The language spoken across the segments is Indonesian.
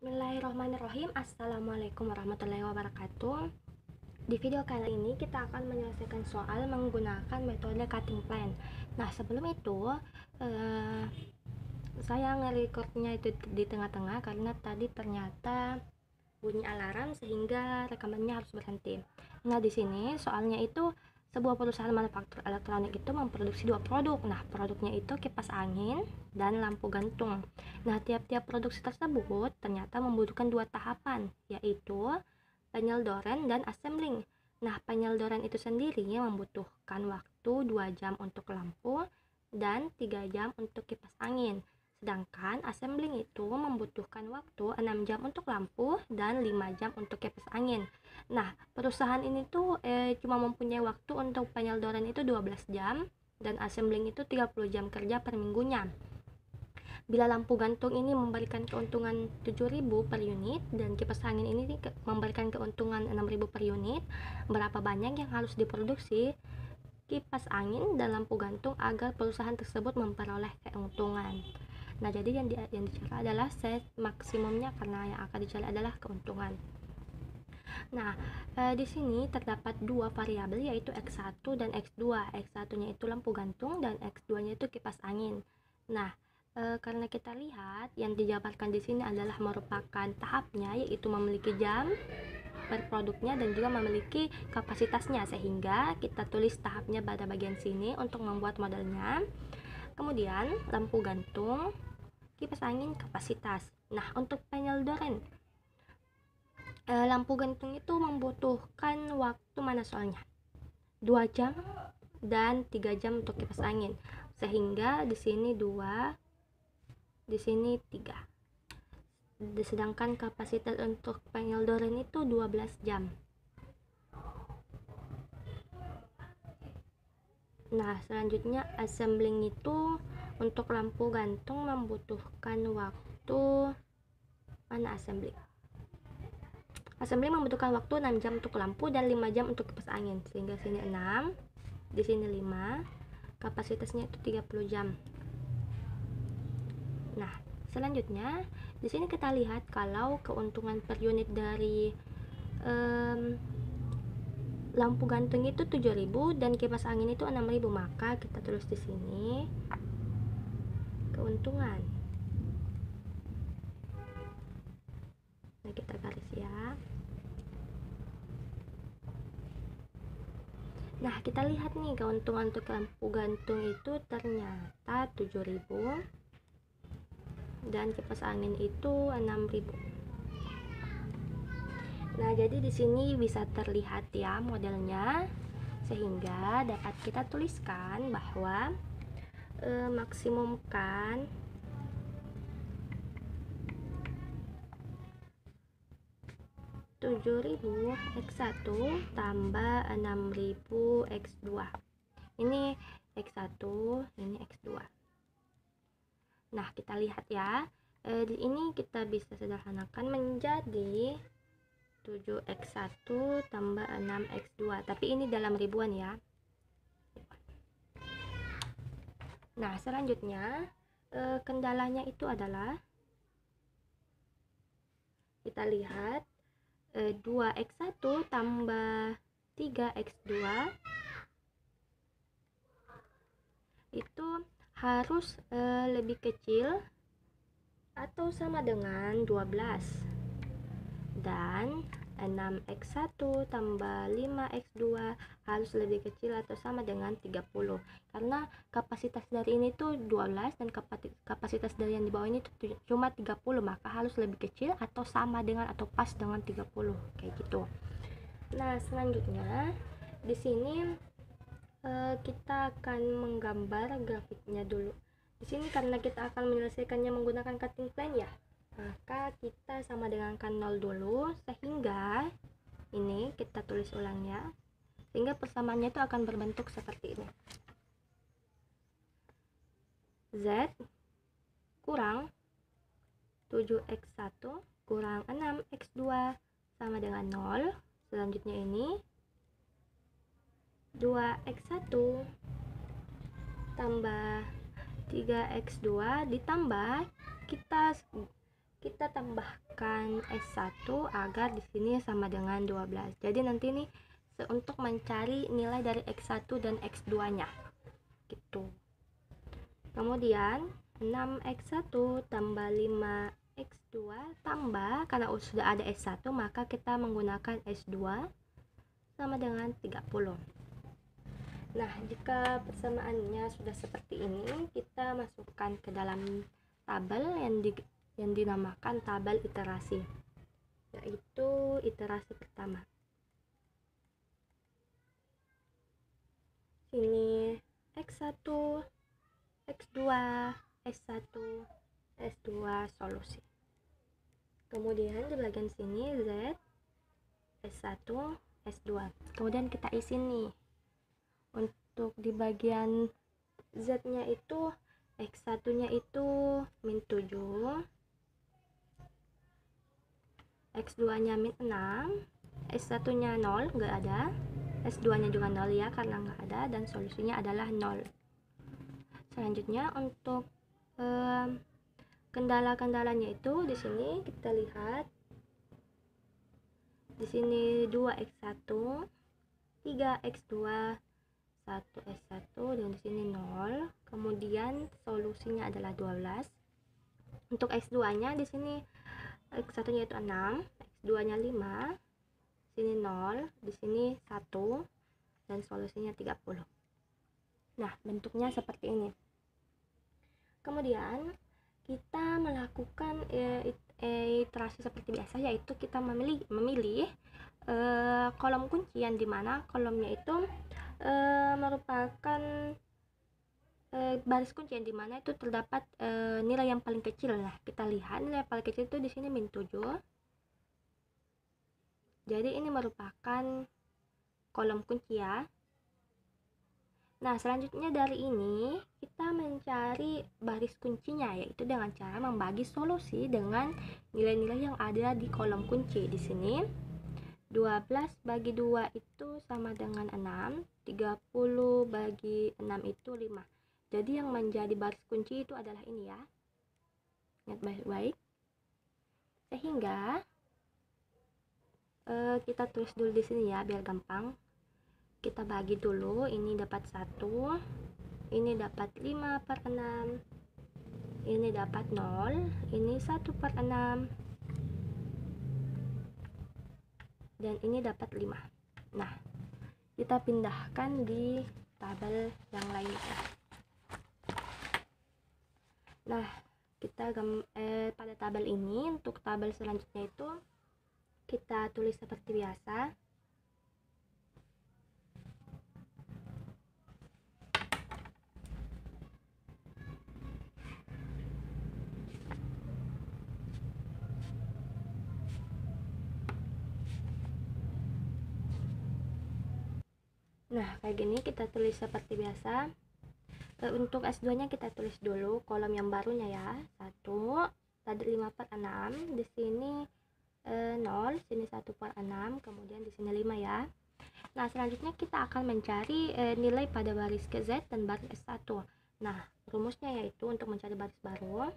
Bismillahirrahmanirrahim. Assalamualaikum warahmatullahi wabarakatuh. Di video kali ini kita akan menyelesaikan soal menggunakan metode cutting plan. Nah, sebelum itu saya nge-recordnya itu di tengah-tengah karena tadi ternyata bunyi alarm sehingga rekamannya harus berhenti. Nah, di sini soalnya itu sebuah perusahaan manufaktur elektronik itu memproduksi dua produk. Nah, produknya itu kipas angin dan lampu gantung. Nah, tiap-tiap produksi tersebut ternyata membutuhkan dua tahapan, yaitu penyedoran dan assembling. Nah, penyedoran itu sendiri membutuhkan waktu 2 jam untuk lampu dan 3 jam untuk kipas angin. Sedangkan assembling itu membutuhkan waktu 6 jam untuk lampu dan 5 jam untuk kipas angin. Nah, perusahaan ini tuh cuma mempunyai waktu untuk penyedoran itu 12 jam dan assembling itu 30 jam kerja per minggunya. Bila lampu gantung ini memberikan keuntungan 7.000 per unit dan kipas angin ini memberikan keuntungan 6.000 per unit, berapa banyak yang harus diproduksi kipas angin dan lampu gantung agar perusahaan tersebut memperoleh keuntungan? Nah, jadi yang dicari adalah set maksimumnya karena yang akan dicari adalah keuntungan. Nah, di sini terdapat dua variabel yaitu X1 dan X2. X1-nya itu lampu gantung dan X2-nya itu kipas angin. Nah, karena kita lihat yang dijabarkan di sini adalah merupakan tahapnya, yaitu memiliki jam per produknya dan juga memiliki kapasitasnya, sehingga kita tulis tahapnya pada bagian sini untuk membuat modelnya. Kemudian lampu gantung, kipas angin, kapasitas. Nah, untuk penyedoran lampu gantung itu membutuhkan waktu mana soalnya 2 jam dan 3 jam untuk kipas angin, sehingga di sini 2, di sini 3. Sedangkan kapasitas untuk penyedoran itu 12 jam. Nah, selanjutnya assembling itu untuk lampu gantung membutuhkan waktu mana assembling membutuhkan waktu 6 jam untuk lampu dan 5 jam untuk kipas angin, sehingga sini 6, di sini 5, kapasitasnya itu 30 jam. Nah, selanjutnya di sini kita lihat kalau keuntungan per unit dari lampu gantung itu 7.000 dan kipas angin itu 6.000, maka kita tulis di sini keuntungan. Nah, kita garis ya. Nah, kita lihat nih keuntungan untuk lampu gantung itu ternyata 7.000 dan kipas angin itu 6.000. Nah, jadi di sini bisa terlihat ya modelnya, sehingga dapat kita tuliskan bahwa maksimumkan X1 tambah 6.000 X2. Ini X1, ini X2. Nah, kita lihat ya. Di ini kita bisa sederhanakan menjadi 7X1 tambah 6X2. Tapi ini dalam ribuan ya. Nah, selanjutnya kendalanya itu adalah kita lihat 2X1 tambah 3X2 itu harus lebih kecil atau sama dengan 12, dan 6X1 tambah 5X2 harus lebih kecil atau sama dengan 30, karena kapasitas dari ini tuh 12 dan kapasitas dari yang di bawah ini tuh cuma 30, maka harus lebih kecil atau sama dengan atau pas dengan 30 kayak gitu. Nah, selanjutnya di sini kita akan menggambar grafiknya dulu. Di sini karena kita akan menyelesaikannya menggunakan cutting plan ya, maka kita sama dengan 0 dulu, sehingga ini kita tulis ulangnya, sehingga persamaannya itu akan berbentuk seperti ini. Z kurang 7X1 kurang 6X2 sama dengan 0. Selanjutnya ini 2X1 tambah 3X2 ditambah kita kita tambahkan S1 agar di sini sama dengan 12. Jadi nanti nih untuk mencari nilai dari X1 dan X2 nya gitu. Kemudian 6x1 tambah 5x2 tambah, karena sudah ada S1 maka kita menggunakan S2 sama dengan 30. Nah, jika persamaannya sudah seperti ini, kita masukkan ke dalam tabel yang dinamakan tabel iterasi, yaitu iterasi pertama. Sini X1, X2, S1, S2 solusi. Kemudian di bagian sini Z, S1, S2. Kemudian kita isi nih. Untuk di bagian Z-nya itu X1-nya itu min 7, X2-nya min 6, S1-nya 0, nggak ada, S2-nya juga 0 ya, karena nggak ada, dan solusinya adalah 0. Selanjutnya untuk kendala-kendalanya itu di sini kita lihat. Di sini 2x1, 3x2, 1s1, dan di sini 0. Kemudian solusinya adalah 12. Untuk x2-nya di sini x1-nya itu 6, x2-nya 5, sini 0, di sini 1, dan solusinya 30. Nah, bentuknya seperti ini. Kemudian kita melakukan iterasi seperti biasa, yaitu kita memilih kolom kunci yang dimana kolomnya itu merupakan baris kunci yang dimana itu terdapat nilai yang paling kecil. Nah, kita lihat nilai paling kecil itu di sini min 7. Jadi ini merupakan kolom kunci ya. Nah, selanjutnya dari ini kita mencari baris kuncinya, yaitu dengan cara membagi solusi dengan nilai-nilai yang ada di kolom kunci. Di sini 12 bagi 2 itu sama dengan 6, 30 bagi 6 itu 5. Jadi yang menjadi baris kunci itu adalah ini ya. Ingat baik-baik. Sehingga kita tulis dulu di sini ya biar gampang. Kita bagi dulu, ini dapat 1, ini dapat 5/6, ini dapat 0, ini 1/6, dan ini dapat 5. Nah, kita pindahkan di tabel yang lainnya. Nah, kita pada tabel ini, untuk tabel selanjutnya itu kita tulis seperti biasa. Nah, kayak gini kita tulis seperti biasa. Untuk S2 nya kita tulis dulu kolom yang barunya ya. 1, tadi 5/6, di sini 0, sini 1/6, kemudian di sini 5 ya. Nah, selanjutnya kita akan mencari nilai pada baris ke Z dan baris S1. Nah, rumusnya yaitu untuk mencari baris baru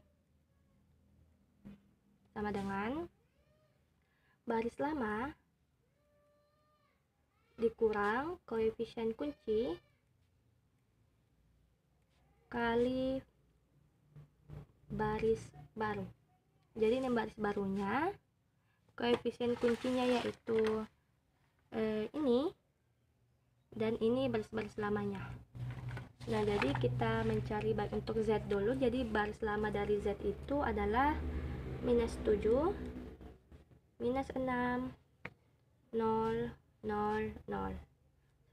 sama dengan baris lama dikurang koefisien kunci kali baris baru. Jadi ini baris barunya, koefisien kuncinya yaitu ini, dan ini baris-baris lamanya. Nah, jadi kita mencari untuk Z dulu. Jadi baris lama dari Z itu adalah minus 7, minus 6, 0, 0, 0.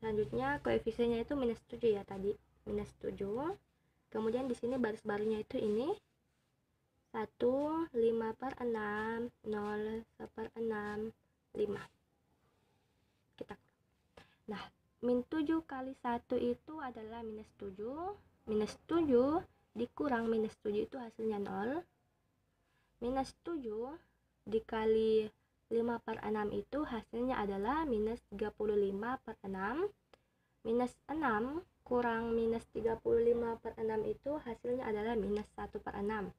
Selanjutnya koefisiennya itu minus 7 ya tadi, minus 7. Kemudian di sini baris barunya itu ini 1, 5/6, 0, 1/6, 5. Kita. Nah, min 7 kali 1 itu adalah minus 7. Minus 7 dikurang minus 7 itu hasilnya 0. Minus 7 dikali 5/6 itu hasilnya adalah minus 35/6. Minus 6 kurang minus 35/6 itu hasilnya adalah minus 1/6.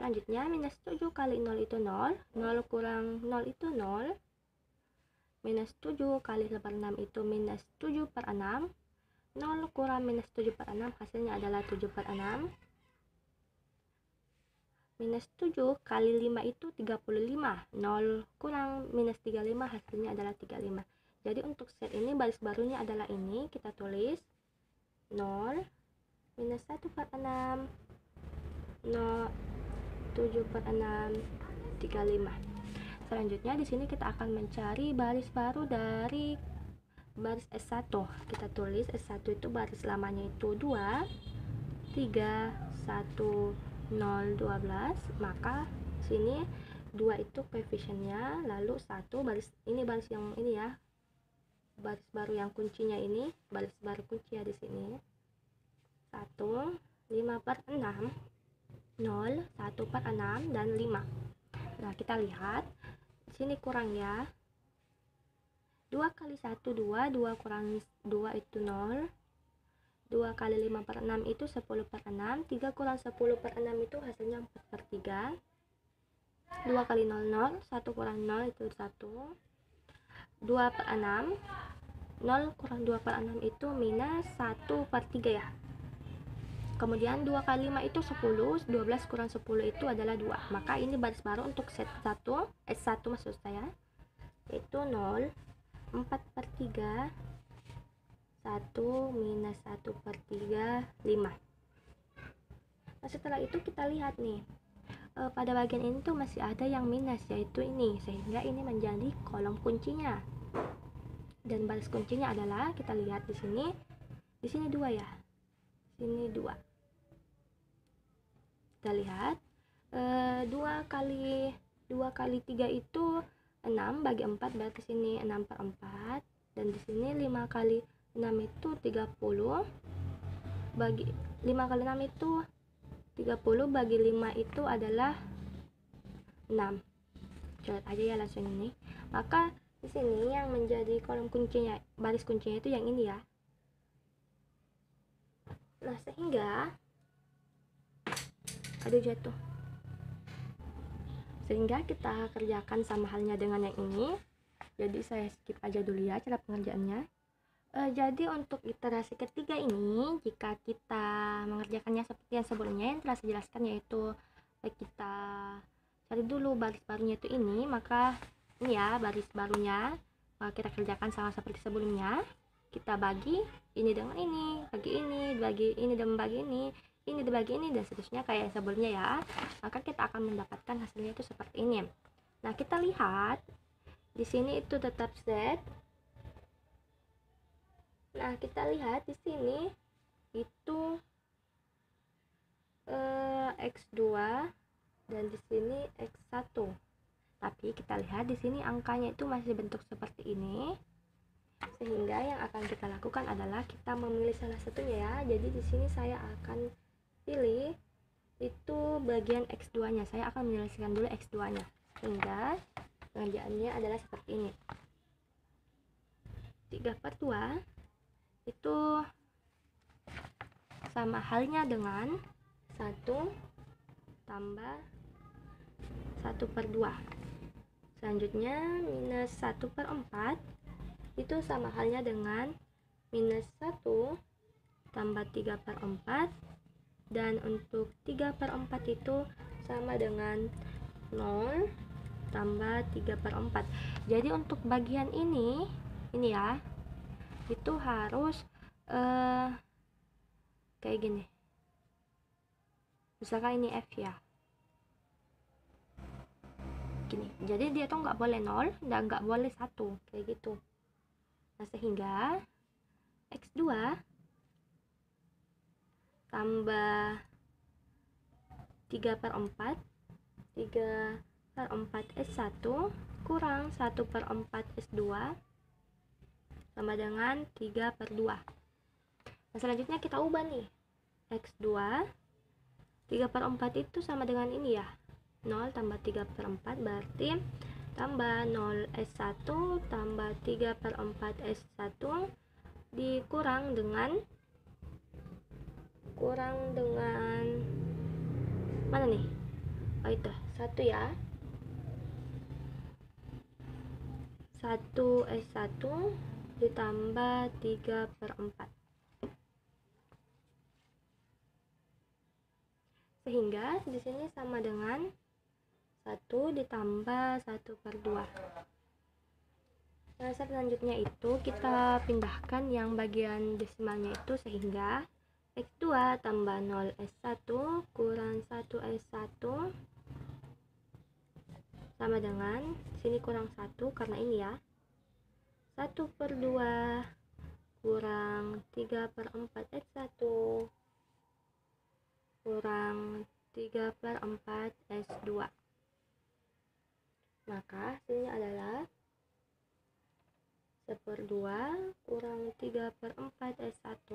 Selanjutnya minus 7 kali 0 itu 0, 0 kurang 0 itu 0, minus 7 kali 1/6 itu minus 7/6, 0 kurang minus 7/6 hasilnya adalah 7/6, minus 7 kali 5 itu 35, 0 kurang minus 35 hasilnya adalah 35. Jadi untuk set ini baris barunya adalah ini, kita tulis 0, minus 1/6, 0, 7/6, 35. Selanjutnya di sini kita akan mencari baris baru dari baris S1. Kita tulis S1 itu baris lamanya itu 2, 3, 1, 0, 12. Maka sini 2 itu koefisiennya, lalu 1 baris ini, baris yang ini ya. Baris baru yang kuncinya ini, baris baru kunci ya di sini. 1, 5/6, 0, 1/6 dan 5. Nah, kita lihat di sini kurang ya. 2 kali 1 2, 2 kurang 2 itu 0. 2 kali 5/6 itu 10/6. 3 kurang 10/6 itu hasilnya 4/3. 2 kali 0 0, 1 kurang 0 itu 1. 2/6. 0 kurang 2/6 itu minus 1/3 ya. Kemudian 2 kali 5 itu 10, 12 kurang 10 itu adalah 2. Maka ini baris baru untuk set 1, S1 maksud saya, yaitu 0, 4/3, 1 minus 1/3, 5. Nah, setelah itu kita lihat nih, pada bagian ini tuh masih ada yang minus, yaitu ini, sehingga ini menjadi kolom kuncinya. Dan baris kuncinya adalah, kita lihat di sini 2 ya, sini 2. Kita lihat 2 kali 3 itu 6, bagi 4 berarti sini 6/4, dan di sini 5 kali 6 itu 30, bagi 5 kali 6 itu 30, bagi 5 itu adalah 6. Coret aja ya langsung ini. Maka di sini yang menjadi kolom kuncinya, baris kuncinya itu yang ini ya. Nah, sehingga jatuh. Sehingga kita kerjakan sama halnya dengan yang ini. Jadi saya skip aja dulu ya cara pengerjaannya. Jadi untuk iterasi ketiga ini, jika kita mengerjakannya seperti yang sebelumnya yang telah saya jelaskan, yaitu kita cari dulu baris barunya itu ini, maka ini ya baris barunya, kita kerjakan sama seperti sebelumnya. Kita bagi ini dengan ini, bagi ini dan bagi ini dibagi ini, dan seterusnya kayak sebelumnya ya. Maka kita akan mendapatkan hasilnya itu seperti ini. Nah, kita lihat di sini itu tetap Z. Nah, kita lihat di sini itu X2 dan di sini X1. Tapi kita lihat di sini angkanya itu masih bentuk seperti ini. Sehingga yang akan kita lakukan adalah kita memilih salah satunya ya. Jadi di sini saya akan pilih itu bagian X2 nya. Saya akan menyelesaikan dulu X2 nya, sehingga pengerjaannya adalah seperti ini. 3/2 itu sama halnya dengan 1 tambah 1/2. Selanjutnya minus 1/4 itu sama halnya dengan minus 1 tambah 3/4, dan untuk 3/4 itu sama dengan 0 tambah 3/4. Jadi untuk bagian ini ya, itu harus kayak gini. Misalkan ini F ya, gini. Jadi dia tuh nggak boleh 0 dan nggak boleh 1, kayak gitu. Nah, sehingga X2 tambah 3/4 S1 kurang 1/4 S2 sama dengan 3/2. Nah, selanjutnya kita ubah nih. X2 3/4 itu sama dengan ini ya, 0 tambah 3/4 berarti tambah 0 S1 tambah 3/4 S1 dikurang dengan mana nih, Oh itu 1 ya, 1S1 ditambah 3/4, sehingga di sini sama dengan 1 ditambah 1/2. Nah, selanjutnya itu kita pindahkan yang bagian desimalnya itu, sehingga X2 tambah 0S1 kurang 1S1 sama dengan, sini kurang 1 karena ini ya, 1/2 kurang 3/4 S1 kurang 3/4 S2. Maka hasilnya adalah 1/2 kurang 3/4 S1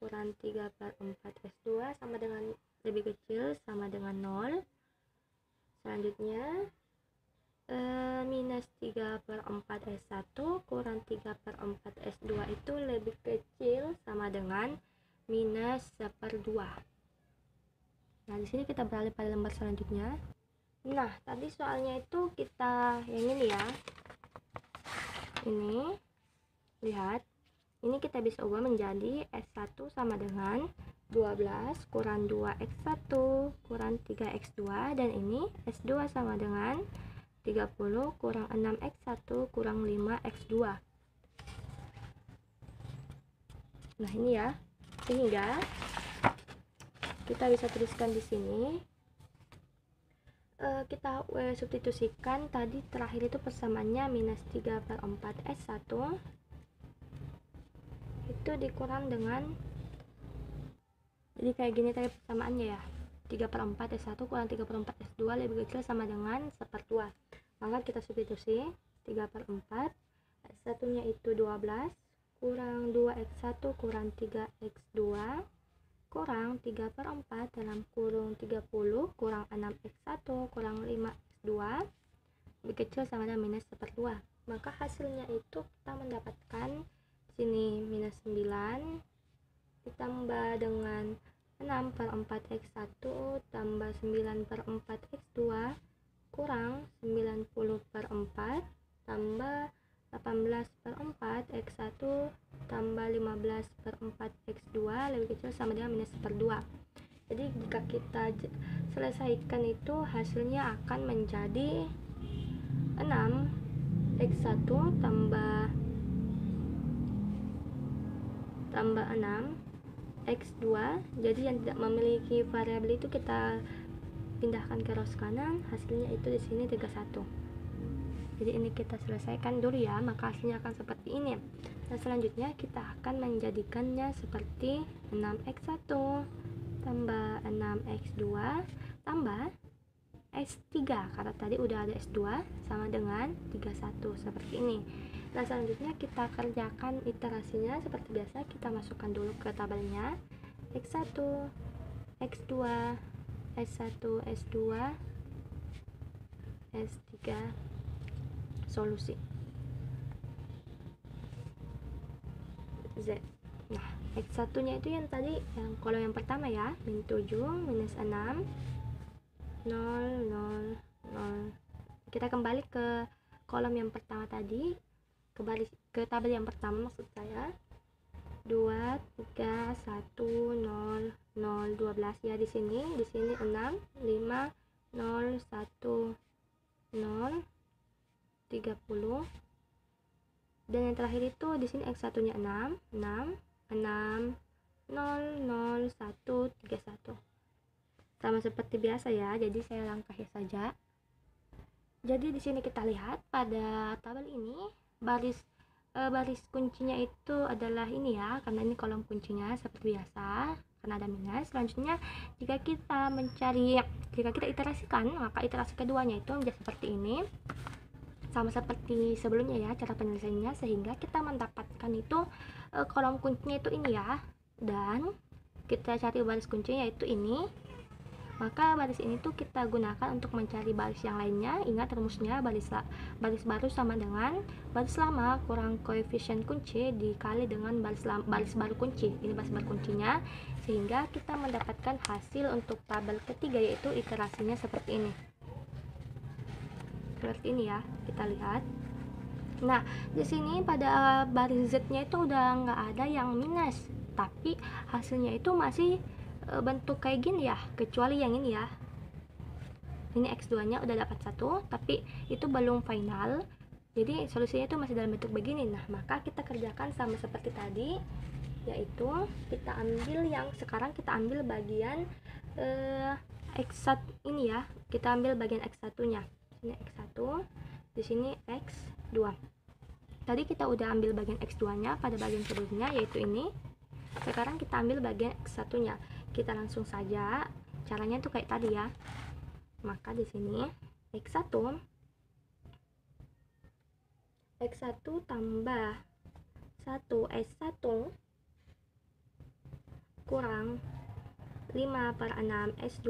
kurang 3/4 S2 sama dengan, lebih kecil sama dengan 0. Selanjutnya minus 3/4 S1 kurang 3/4 S2 itu lebih kecil sama dengan minus 1/2. Nah, di sini kita beralih pada lembar selanjutnya. Nah, tadi soalnya itu kita yang ini ya. Ini lihat, ini kita bisa ubah menjadi S1 sama dengan 12 kurang 2X1 kurang 3X2, dan ini S2 sama dengan 30 kurang 6X1 kurang 5X2. Nah, ini ya. Sehingga kita bisa tuliskan di sini, kita substitusikan tadi terakhir itu persamaannya minus 3/4 S1 itu dikurang dengan, jadi kayak gini tadi persamaannya ya, 3/4 S1 kurang 3/4 S2 lebih kecil sama dengan 1/2. Maka kita substitusi 3/4, S1 nya itu 12 kurang 2X1 kurang 3X2 kurang 3/4 dalam kurung 30 kurang 6X1 kurang 5X2 lebih kecil sama dengan minus 1/2. Maka hasilnya itu kita mendapatkan sini minus 9 ditambah dengan 6/4X1 tambah 9/4X2 kurang 90/4 tambah 18/4X1 tambah 15/4X2 lebih kecil sama dengan minus 1/2. Jadi jika kita selesaikan itu hasilnya akan menjadi 6X1 tambah 6X2. Jadi yang tidak memiliki variabel itu kita pindahkan ke rows kanan, hasilnya itu di sini 31. Jadi ini kita selesaikan dulu ya, maka hasilnya akan seperti ini. Nah, selanjutnya kita akan menjadikannya seperti 6X1 tambah 6X2 tambah S3, karena tadi udah ada S2 sama dengan 31 seperti ini. Nah, selanjutnya kita kerjakan iterasinya seperti biasa. Kita masukkan dulu ke tabelnya X1, X2, S1, S2, S3, solusi Z. Nah, X1 nya itu yang tadi, yang kolom yang pertama ya, min 7, minus 6, 0, 0, 0. Kita kembali ke kolom yang pertama tadi, ke tabel yang pertama maksud saya, 2, 3, 1, 0, 0, 12 ya. Di sini 6, 5, 0, 1, 0, 30. Dan yang terakhir itu di sini X1 nya 6, 6, 6, 0, 0, 1, 31. Sama seperti biasa ya, jadi saya langkahi saja. Jadi di sini kita lihat pada tabel ini baris kuncinya itu adalah ini ya, karena ini kolom kuncinya seperti biasa karena ada minus. Selanjutnya jika kita iterasikan, maka iterasi keduanya itu menjadi seperti ini, sama seperti sebelumnya ya cara penyelesaiannya, sehingga kita mendapatkan itu kolom kuncinya itu ini ya, dan kita cari baris kuncinya yaitu ini. Maka baris ini tuh kita gunakan untuk mencari baris yang lainnya. Ingat rumusnya, baris baru sama dengan baris lama kurang koefisien kunci dikali dengan baris baru kunci. Ini baris baru kuncinya, sehingga kita mendapatkan hasil untuk tabel ketiga, yaitu iterasinya seperti ini. Seperti ini ya, kita lihat. Nah, di sini pada baris Z-nya itu udah nggak ada yang minus, tapi hasilnya itu masih bentuk kayak gini ya, kecuali yang ini ya. Ini X2-nya udah dapat 1, tapi itu belum final. Jadi solusinya itu masih dalam bentuk begini. Nah, maka kita kerjakan sama seperti tadi, yaitu kita ambil yang sekarang kita ambil bagian X1 ini ya. Kita ambil bagian X1-nya. Ini X1, di sini X2. Tadi kita udah ambil bagian X2-nya pada bagian sebelumnya, yaitu ini. Sekarang kita ambil bagian X1-nya. Kita langsung saja, caranya tuh kayak tadi ya. Maka di sini X1 tambah 1 S1 kurang 5/6 S2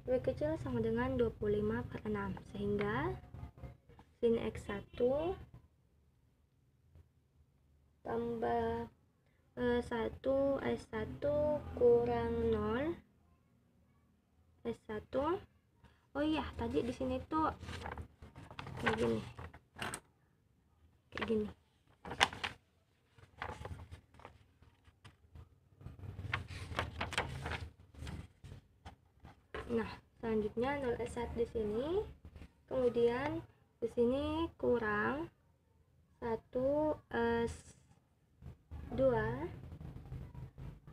lebih kecil sama dengan 25/6, sehingga sini X1 tambah 1 S1 kurang 0 S1. Oh iya, tadi di sini tuh kayak gini. Nah, selanjutnya 0 S1 di sini. Kemudian di sini kurang 1 S2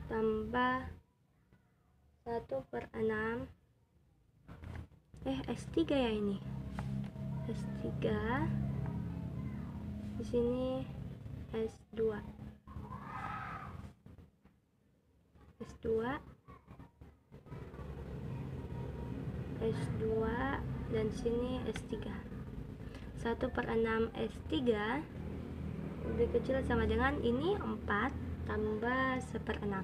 tambah 1/6 S3 ya, ini S3 di sini S2 dan sini S3. 1/6 S3 lebih kecil sama dengan ini 4 tambah 1/6.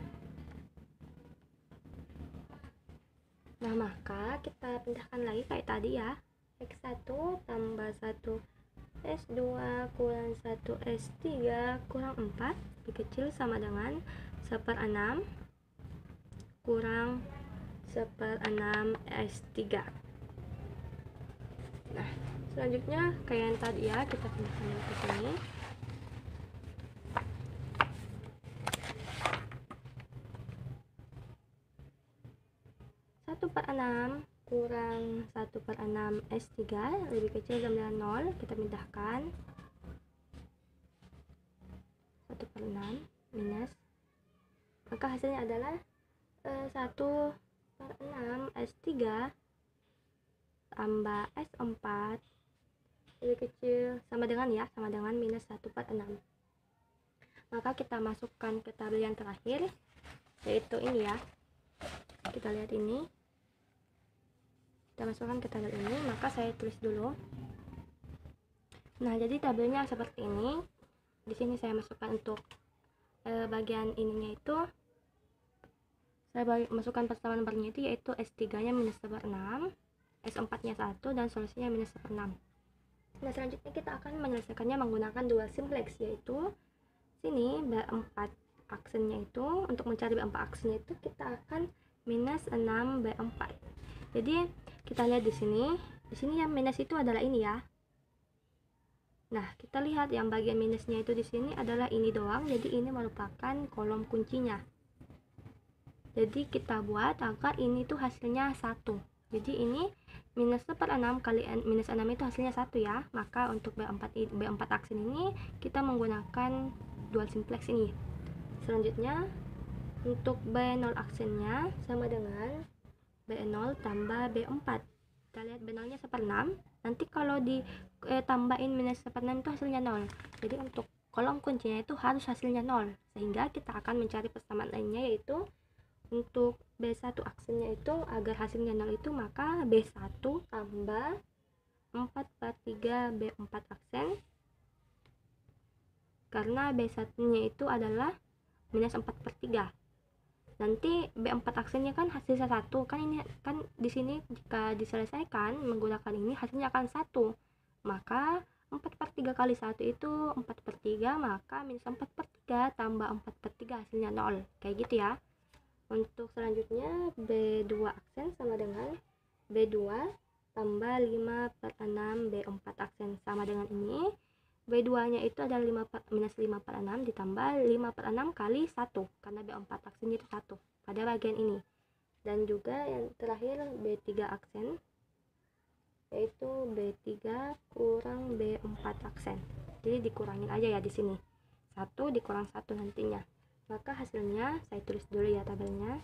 Nah, maka kita pindahkan lagi kayak tadi ya. X1 tambah 1 S2 kurang 1 S3 kurang 4 lebih kecil sama dengan 1/6 kurang 1/6 S3. Nah, selanjutnya kayak yang tadi ya, kita pindahkan ke sini. Per 6 kurang 1/6 S3 lebih kecil sama dengan 0, kita pindahkan 1/6 minus, maka hasilnya adalah 1/6 S3 tambah S4 lebih kecil sama dengan minus 1/6. Maka kita masukkan ke tabel yang terakhir, yaitu ini ya. Kita lihat ini. Kita masukkan ke tabel ini, maka saya tulis dulu. Nah, jadi tabelnya seperti ini. Di sini saya masukkan untuk bagian ininya itu, saya masukkan persamaan nomornya itu, yaitu S3 nya minus 1/6, S4 nya 1, dan solusinya minus 1/6. Nah, selanjutnya kita akan menyelesaikannya menggunakan dual simplex, yaitu sini B4 aksennya itu, untuk mencari B4 aksennya itu kita akan minus 6 B4. Jadi kita lihat di sini yang minus itu adalah ini ya. Nah, kita lihat yang bagian minusnya itu di sini adalah ini doang, jadi ini merupakan kolom kuncinya. Jadi kita buat agar ini tuh hasilnya 1. Jadi ini minus 1/6 kali minus 6 itu hasilnya 1 ya. Maka untuk B4 aksen ini kita menggunakan dual simplex ini. Selanjutnya untuk B0 aksennya sama dengan B0 tambah B4. Kita lihat B0 nya 1/6. Nanti kalau ditambahin minus 1/6 itu hasilnya 0. Jadi untuk kolom kuncinya itu harus hasilnya 0, sehingga kita akan mencari persamaan lainnya, yaitu untuk B1 aksennya itu agar hasilnya 0 itu, maka B1 tambah 4/3 B4 aksen, karena B1 nya itu adalah minus 4/3. Nanti B4 aksennya kan hasilnya 1, kan ini kan di sini jika diselesaikan menggunakan ini hasilnya akan 1. Maka 4/3 kali 1 itu 4/3, maka minus 4/3 3 tambah 4/3 hasilnya 0, kayak gitu ya. Untuk selanjutnya B2 aksen sama dengan B2 tambah 5/6 B4 aksen sama dengan ini. B2 nya itu adalah minus 5/6 ditambah 5/6 kali 1 karena B4 aksennya itu 1 pada bagian ini. Dan juga yang terakhir B3 aksen, yaitu B3 kurang B4 aksen. Jadi dikurangin aja ya di sini. 1 dikurang 1 nantinya. Maka hasilnya saya tulis dulu ya tabelnya.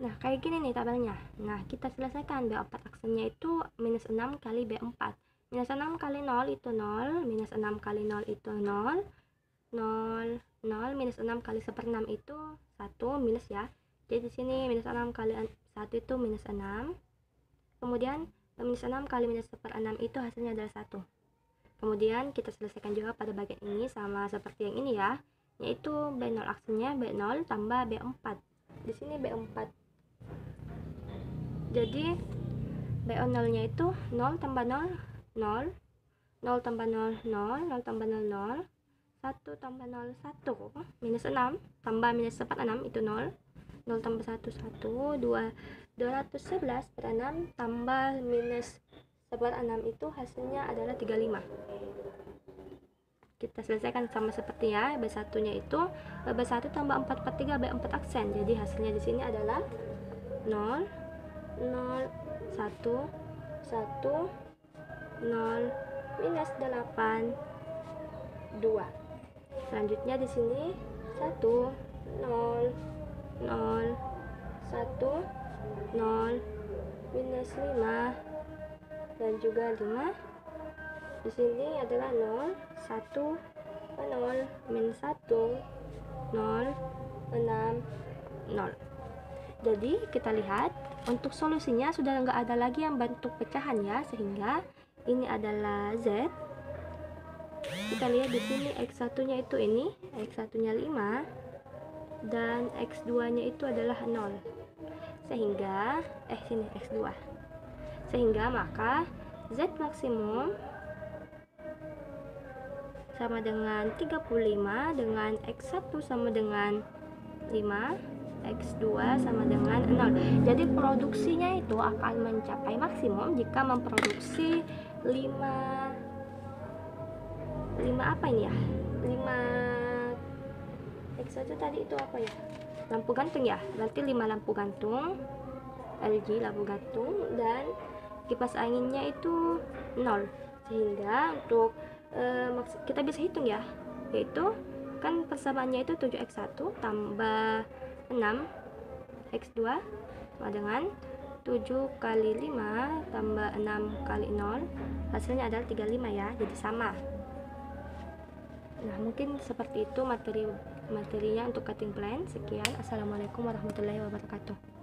Nah, kayak gini nih tabelnya. Nah, kita selesaikan. B4 aksennya itu minus 6 kali B4. Minus 6 kali 0 itu 0. Minus 6 kali 0 itu 0. 0, 0. Minus 6 kali 1/6 itu 1. Minus ya. Jadi di sini minus 6 kali 1 itu minus 6. Kemudian minus 6 kali minus 1/6 itu hasilnya adalah 1. Kemudian kita selesaikan juga pada bagian ini sama seperti yang ini ya, yaitu B0 aksennya B0 tambah B4. Di sini B4. Jadi B0 nya itu 0 tambah 0 0, 0 tambah 0 0, 0 tambah 0 0, 1 tambah 0 1, minus 6 tambah minus 1/6 itu 0, 0 tambah 1 1, 211/6 tambah minus 1/6 itu hasilnya adalah 35. Kita selesaikan sama seperti ya. B1 nya itu B1 tambah 4/3 B4 aksen. Jadi hasilnya di sini adalah 0 0 1 1 0 minus 8 2. Selanjutnya di sini 1 0 0 1 0 minus 5 dan juga 5. Di sini adalah 0 1 0 minus 1 0 6 0. Jadi kita lihat untuk solusinya sudah nggak ada lagi yang bentuk pecahan ya, sehingga ini adalah Z. Kita lihat di sini X1 nya itu ini, X1 nya 5 dan X2 nya itu adalah 0. Sehingga sini X2. Sehingga maka Z maksimum sama dengan 35 dengan X1 sama dengan 5, X2 sama dengan 0. Jadi produksinya itu akan mencapai maksimum jika memproduksi 5 apa ini ya? 5 X1 tadi itu apa ya? Lampu gantung ya. Berarti 5 lampu gantung LG lampu gantung dan kipas anginnya itu 0. Sehingga untuk kita bisa hitung ya, yaitu kan persamaannya itu 7x1 tambah 6 x2 sama dengan 7 kali 5 tambah 6 kali 0, hasilnya adalah 35 ya, jadi sama. Nah, mungkin seperti itu materinya untuk cutting plan. Sekian, assalamualaikum warahmatullahi wabarakatuh.